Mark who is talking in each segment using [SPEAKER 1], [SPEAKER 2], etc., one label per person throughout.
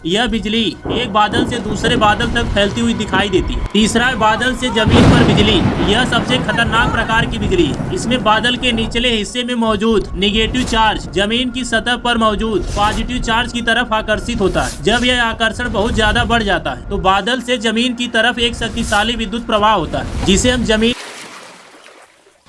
[SPEAKER 1] यह बिजली एक बादल से दूसरे बादल तक फैलती हुई दिखाई देती है। तीसरा है बादल से जमीन पर बिजली। यह सबसे खतरनाक प्रकार की बिजली है। इसमें बादल के निचले हिस्से में मौजूद निगेटिव चार्ज जमीन की सतह पर मौजूद पॉजिटिव चार्ज की तरफ आकर्षित होता है। जब यह आकर्षण बहुत ज्यादा बढ़ जाता है तो बादल से जमीन की तरफ एक शक्तिशाली विद्युत प्रवाह होता है, जिसे हम जमीन।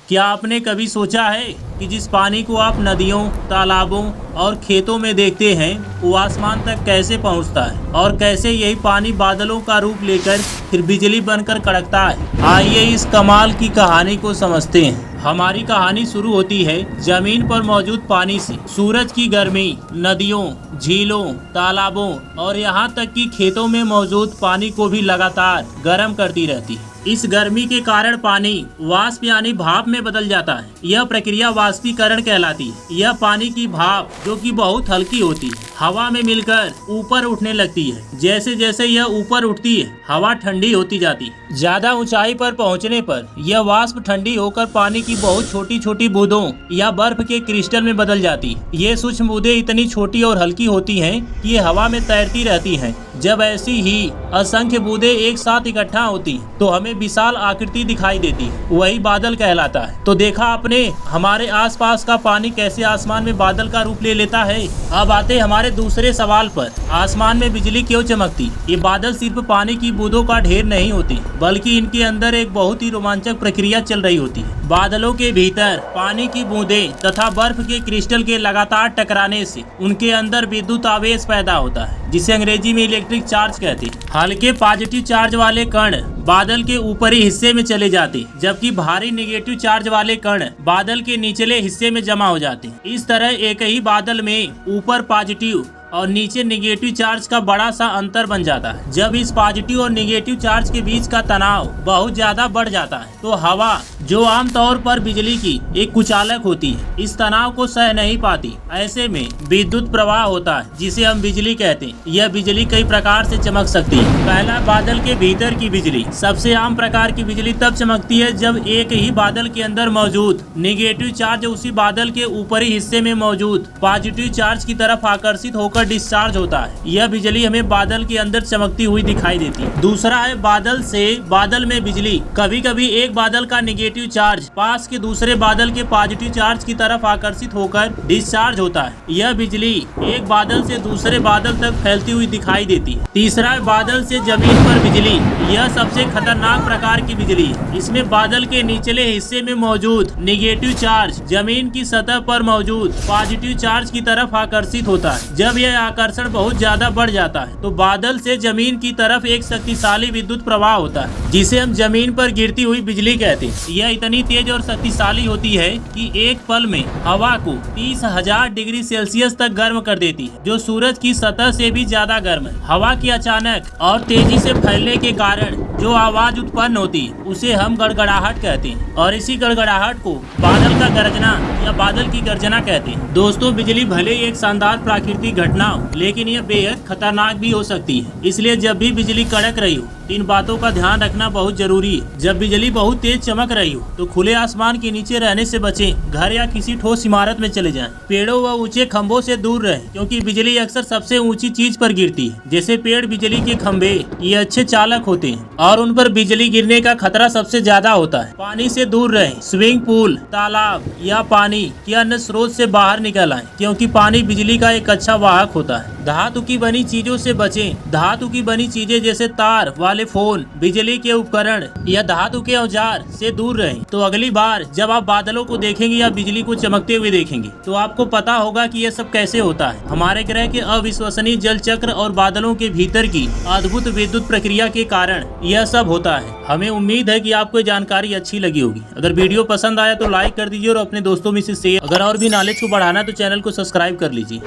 [SPEAKER 1] क्या आपने कभी सोचा है कि जिस पानी को आप नदियों, तालाबों और खेतों में देखते हैं वो आसमान तक कैसे पहुंचता है और कैसे यही पानी बादलों का रूप लेकर फिर बिजली बनकर कड़कता है? आइए इस कमाल की कहानी को समझते हैं। हमारी कहानी शुरू होती है जमीन पर मौजूद पानी से। सूरज की गर्मी नदियों, झीलों, तालाबों और यहाँ तक कि खेतों में मौजूद पानी को भी लगातार गर्म करती रहती है। इस गर्मी के कारण पानी वाष्प यानी भाप में बदल जाता है। यह प्रक्रिया वाष्पीकरण कहलाती है। यह पानी की भाप जो कि बहुत हल्की होती है हवा में मिलकर ऊपर उठने लगती है। जैसे जैसे यह ऊपर उठती है हवा ठंडी होती जाती है। ज्यादा ऊंचाई पर पहुंचने पर यह वाष्प ठंडी होकर पानी की बहुत छोटी छोटी बूंदों या बर्फ के क्रिस्टल में बदल जाती है। ये सूक्ष्म बूंदें इतनी छोटी और हल्की होती हैं कि ये हवा में तैरती रहती हैं। जब ऐसी ही असंख्य बूंदें एक साथ इकट्ठा होती हैं तो हमें विशाल आकृति दिखाई देती है, वही बादल कहलाता है। तो देखा आपने हमारे आसपास का पानी कैसे आसमान में बादल का रूप ले लेता है। अब आते हमारे दूसरे सवाल पर, आसमान में बिजली क्यों चमकती? ये बादल सिर्फ पानी की बूंदों का ढेर नहीं होती, बल्कि इनके अंदर एक बहुत ही रोमांचक प्रक्रिया चल रही होती है। बादलों के भीतर पानी की बूंदें तथा बर्फ के क्रिस्टल के लगातार टकराने से उनके अंदर विद्युत आवेश पैदा होता है, जिसे अंग्रेजी में इलेक्ट्रिक चार्ज कहते हैं। हल्के पॉजिटिव चार्ज वाले कण बादल के ऊपरी हिस्से में चले जाते, जबकि भारी नेगेटिव चार्ज वाले कण बादल के निचले हिस्से में जमा हो जाते। इस तरह एक ही बादल में ऊपर पॉजिटिव और नीचे नेगेटिव चार्ज का बड़ा सा अंतर बन जाता है। जब इस पॉजिटिव और नेगेटिव चार्ज के बीच का तनाव बहुत ज्यादा बढ़ जाता है तो हवा, जो आमतौर पर बिजली की एक कुचालक होती है, इस तनाव को सह नहीं पाती। ऐसे में विद्युत प्रवाह होता है, जिसे हम बिजली कहते हैं। यह बिजली कई प्रकार से चमक सकती है। पहला, बादल के भीतर की बिजली। सबसे आम प्रकार की बिजली तब चमकती है जब एक ही बादल के अंदर मौजूद नेगेटिव चार्ज उसी बादल के ऊपरी हिस्से में मौजूद पॉजिटिव चार्ज की तरफ आकर्षित होकर डिस्चार्ज होता है। यह बिजली हमें बादल के अंदर चमकती हुई दिखाई देती है। दूसरा है बादल से बादल में बिजली। कभी कभी एक बादल का नेगेटिव चार्ज पास के दूसरे बादल के पॉजिटिव चार्ज की तरफ आकर्षित होकर डिस्चार्ज होता है। यह बिजली एक बादल से दूसरे बादल तक फैलती हुई दिखाई देती है। तीसरा है बादल से जमीन पर बिजली। यह सबसे खतरनाक प्रकार की बिजली है। इसमें बादल के निचले हिस्से में मौजूद नेगेटिव चार्ज जमीन की सतह पर मौजूद पॉजिटिव चार्ज की तरफ आकर्षित होता है। जब यह आकर्षण बहुत ज्यादा बढ़ जाता है तो बादल से जमीन की तरफ एक शक्तिशाली विद्युत प्रवाह होता है, जिसे हम जमीन पर गिरती हुई बिजली कहते हैं। यह इतनी तेज और शक्तिशाली होती है कि एक पल में हवा को 30,000 डिग्री सेल्सियस तक गर्म कर देती है, जो सूरज की सतह से भी ज्यादा गर्म है। हवा के अचानक और तेजी से फैलने के कारण जो आवाज उत्पन्न होती है उसे हम गड़गड़ाहट कहते हैं, और इसी गड़गड़ाहट को बादल का गरजना या बादल की गर्जना कहते हैं। दोस्तों, बिजली भले ही एक शानदार प्राकृतिक घटना हो, लेकिन यह बेहद खतरनाक भी हो सकती है। इसलिए जब भी बिजली कड़क रही हो, इन बातों का ध्यान रखना बहुत जरूरी है। जब बिजली बहुत तेज चमक रही हो तो खुले आसमान के नीचे रहने से बचें। घर या किसी ठोस इमारत में चले जाएं। पेड़ों व ऊंचे खंभों से दूर रहें, क्योंकि बिजली अक्सर सबसे ऊंची चीज पर गिरती है। जैसे पेड़, बिजली के खंभे, ये अच्छे चालक होते हैं और उन पर बिजली गिरने का खतरा सबसे ज्यादा होता है। पानी से दूर रहें। स्विमिंग पूल, तालाब या पानी के अन्य स्रोत से बाहर निकल आएं, क्योंकि पानी बिजली का एक अच्छा वाहक होता है। धातु की बनी चीजों से बचें। धातु की बनी चीजें जैसे तार वाले फोन, बिजली के उपकरण या धातु के औजार से दूर रहें। तो अगली बार जब आप बादलों को देखेंगे या बिजली को चमकते हुए देखेंगे तो आपको पता होगा कि यह सब कैसे होता है। हमारे ग्रह के अविश्वसनीय जल चक्र और बादलों के भीतर की अद्भुत विद्युत प्रक्रिया के कारण यह सब होता है। हमें उम्मीद है कि आपको जानकारी अच्छी लगी होगी। अगर वीडियो पसंद आया तो लाइक कर दीजिए और अपने दोस्तों में से शेयर। अगर और भी नॉलेज को बढ़ाना तो चैनल को सब्सक्राइब कर लीजिए।